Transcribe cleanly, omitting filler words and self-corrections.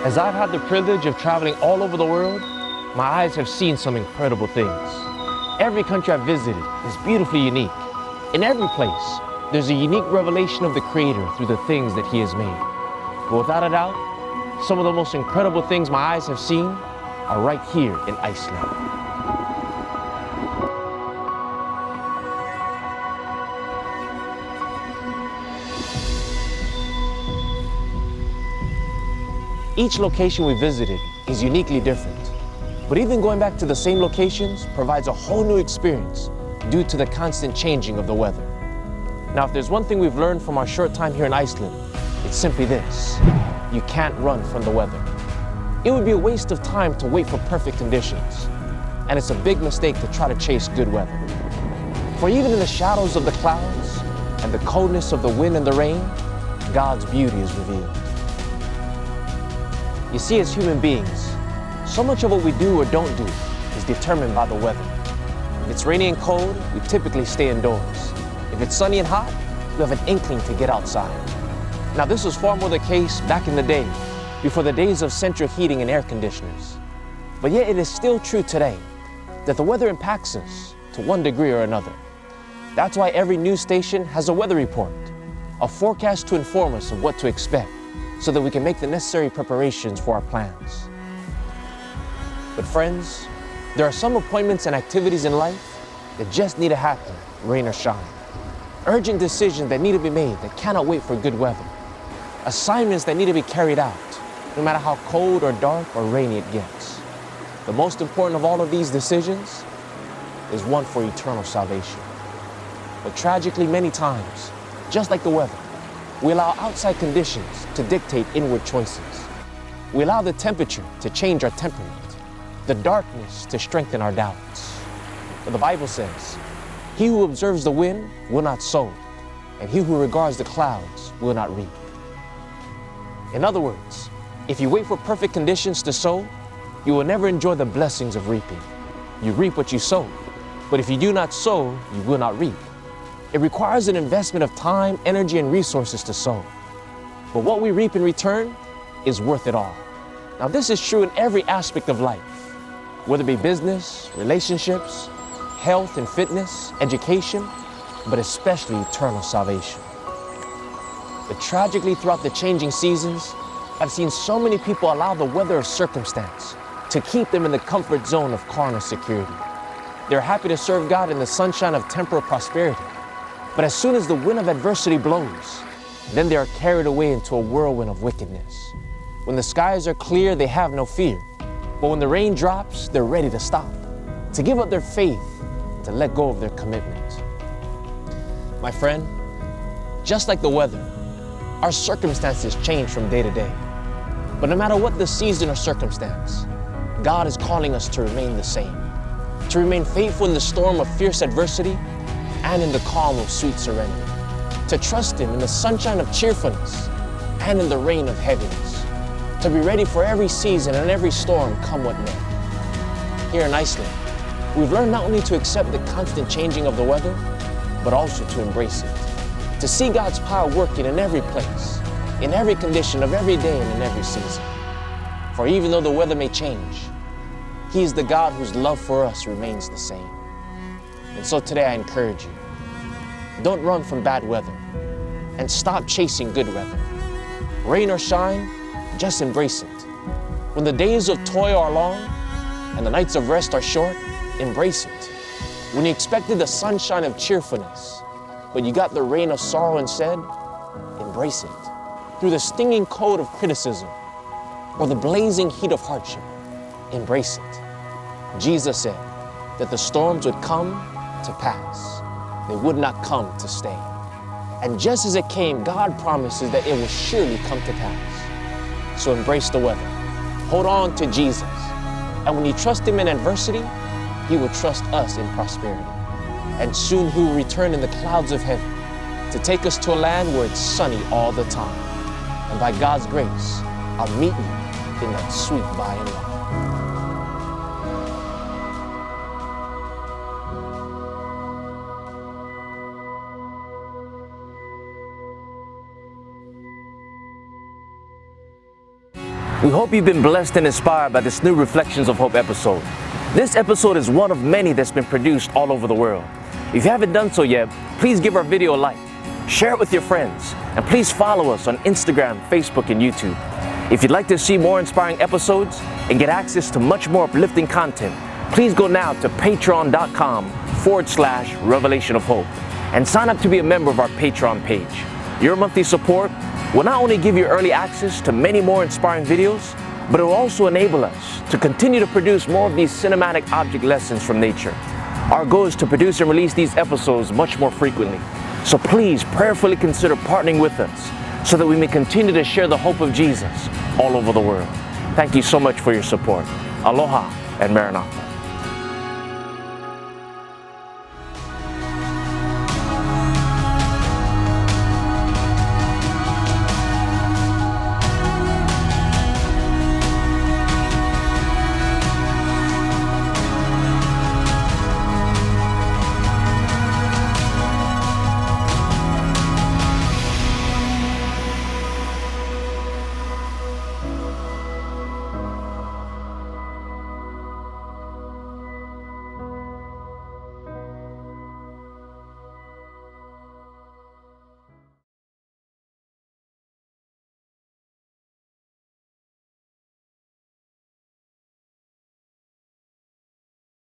As I've had the privilege of traveling all over the world, my eyes have seen some incredible things. Every country I've visited is beautifully unique. In every place, there's a unique revelation of the Creator through the things that He has made. But without a doubt, some of the most incredible things my eyes have seen are right here in Iceland. Each location we visited is uniquely different, but even going back to the same locations provides a whole new experience due to the constant changing of the weather. Now, if there's one thing we've learned from our short time here in Iceland, it's simply this: you can't run from the weather. It would be a waste of time to wait for perfect conditions, and it's a big mistake to try to chase good weather. For even in the shadows of the clouds and the coldness of the wind and the rain, God's beauty is revealed. You see, as human beings, so much of what we do or don't do is determined by the weather. If it's rainy and cold, we typically stay indoors. If it's sunny and hot, we have an inkling to get outside. Now, this was far more the case back in the day, before the days of central heating and air conditioners. But yet it is still true today that the weather impacts us to one degree or another. That's why every news station has a weather report, a forecast to inform us of what to expect, so that we can make the necessary preparations for our plans. But friends, there are some appointments and activities in life that just need to happen, rain or shine. Urgent decisions that need to be made that cannot wait for good weather. Assignments that need to be carried out, no matter how cold or dark or rainy it gets. The most important of all of these decisions is one for eternal salvation. But tragically, many times, just like the weather, we allow outside conditions to dictate inward choices. We allow the temperature to change our temperament, the darkness to strengthen our doubts. But the Bible says, "He who observes the wind will not sow, and he who regards the clouds will not reap." In other words, if you wait for perfect conditions to sow, you will never enjoy the blessings of reaping. You reap what you sow, but if you do not sow, you will not reap. It requires an investment of time, energy, and resources to sow. But what we reap in return is worth it all. Now, this is true in every aspect of life, whether it be business, relationships, health and fitness, education, but especially eternal salvation. But tragically, throughout the changing seasons, I've seen so many people allow the weather of circumstance to keep them in the comfort zone of carnal security. They're happy to serve God in the sunshine of temporal prosperity, but as soon as the wind of adversity blows, then they are carried away into a whirlwind of wickedness. When the skies are clear, they have no fear, but when the rain drops, they're ready to stop, to give up their faith, to let go of their commitment. My friend, just like the weather, our circumstances change from day to day. But no matter what the season or circumstance, God is calling us to remain the same, to remain faithful in the storm of fierce adversity and in the calm of sweet serenity, to trust Him in the sunshine of cheerfulness and in the rain of heaviness, to be ready for every season and every storm, come what may. Here in Iceland, we've learned not only to accept the constant changing of the weather, but also to embrace it, to see God's power working in every place, in every condition of every day and in every season. For even though the weather may change, He is the God whose love for us remains the same. And so today I encourage you, don't run from bad weather and stop chasing good weather. Rain or shine, just embrace it. When the days of toil are long and the nights of rest are short, embrace it. When you expected the sunshine of cheerfulness, but you got the rain of sorrow instead, embrace it. Through the stinging cold of criticism or the blazing heat of hardship, embrace it. Jesus said that the storms would come to pass. They would not come to stay. And just as it came, God promises that it will surely come to pass. So embrace the weather. Hold on to Jesus. And when you trust Him in adversity, He will trust us in prosperity. And soon He will return in the clouds of heaven to take us to a land where it's sunny all the time. And by God's grace, I'll meet you in that sweet by and by. We hope you've been blessed and inspired by this new Reflections of Hope episode. This episode is one of many that's been produced all over the world. If you haven't done so yet, please give our video a like, share it with your friends, and please follow us on Instagram, Facebook, and YouTube. If you'd like to see more inspiring episodes and get access to much more uplifting content, please go now to patreon.com/Revelation of Hope and sign up to be a member of our Patreon page. Your monthly support will not only give you early access to many more inspiring videos, but it will also enable us to continue to produce more of these cinematic object lessons from nature. Our goal is to produce and release these episodes much more frequently. So please prayerfully consider partnering with us so that we may continue to share the hope of Jesus all over the world. Thank you so much for your support. Aloha and Maranatha.